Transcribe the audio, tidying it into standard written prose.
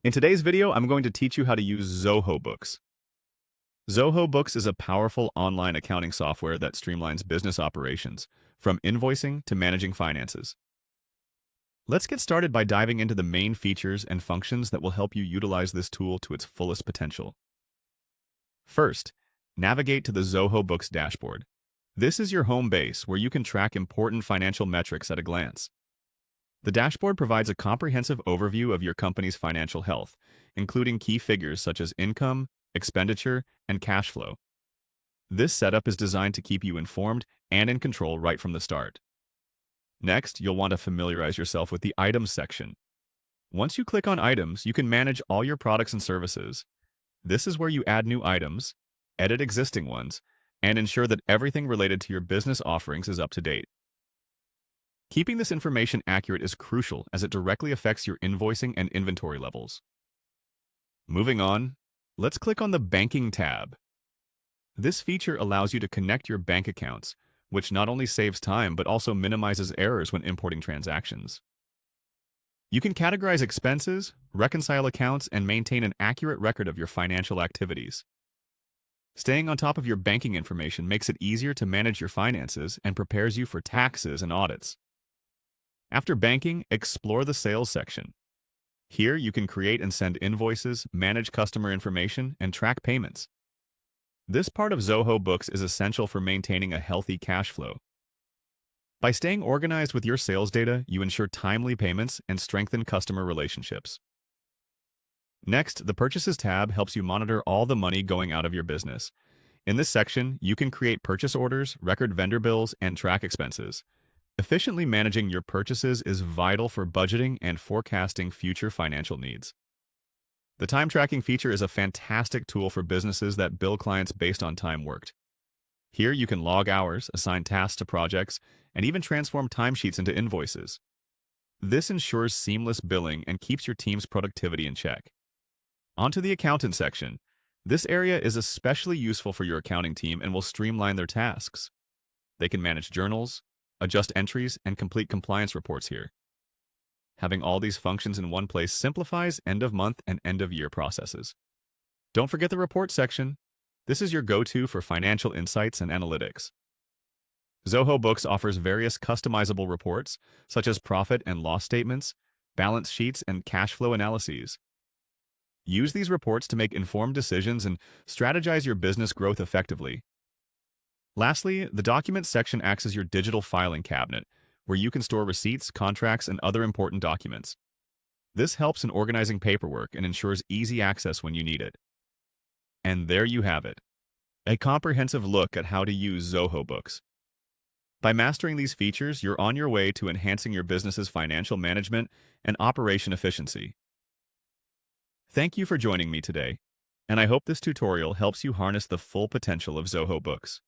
In today's video, I'm going to teach you how to use Zoho Books. Zoho Books is a powerful online accounting software that streamlines business operations, from invoicing to managing finances. Let's get started by diving into the main features and functions that will help you utilize this tool to its fullest potential. First, navigate to the Zoho Books dashboard. This is your home base where you can track important financial metrics at a glance. The dashboard provides a comprehensive overview of your company's financial health, including key figures such as income, expenditure, and cash flow. This setup is designed to keep you informed and in control right from the start. Next, you'll want to familiarize yourself with the Items section. Once you click on Items, you can manage all your products and services. This is where you add new items, edit existing ones, and ensure that everything related to your business offerings is up to date. Keeping this information accurate is crucial as it directly affects your invoicing and inventory levels. Moving on, let's click on the Banking tab. This feature allows you to connect your bank accounts, which not only saves time but also minimizes errors when importing transactions. You can categorize expenses, reconcile accounts, and maintain an accurate record of your financial activities. Staying on top of your banking information makes it easier to manage your finances and prepares you for taxes and audits. After banking, explore the Sales section. Here, you can create and send invoices, manage customer information, and track payments. This part of Zoho Books is essential for maintaining a healthy cash flow. By staying organized with your sales data, you ensure timely payments and strengthen customer relationships. Next, the Purchases tab helps you monitor all the money going out of your business. In this section, you can create purchase orders, record vendor bills, and track expenses. Efficiently managing your purchases is vital for budgeting and forecasting future financial needs. The time tracking feature is a fantastic tool for businesses that bill clients based on time worked. Here you can log hours, assign tasks to projects, and even transform timesheets into invoices. This ensures seamless billing and keeps your team's productivity in check. Onto the Accountant section. This area is especially useful for your accounting team and will streamline their tasks. They can manage journals, adjust entries, and complete compliance reports here. Having all these functions in one place simplifies end-of-month and end-of-year processes. Don't forget the Report section. This is your go-to for financial insights and analytics. Zoho Books offers various customizable reports, such as profit and loss statements, balance sheets, and cash flow analyses. Use these reports to make informed decisions and strategize your business growth effectively. Lastly, the Documents section acts as your digital filing cabinet, where you can store receipts, contracts, and other important documents. This helps in organizing paperwork and ensures easy access when you need it. And there you have it, a comprehensive look at how to use Zoho Books. By mastering these features, you're on your way to enhancing your business's financial management and operation efficiency. Thank you for joining me today, and I hope this tutorial helps you harness the full potential of Zoho Books.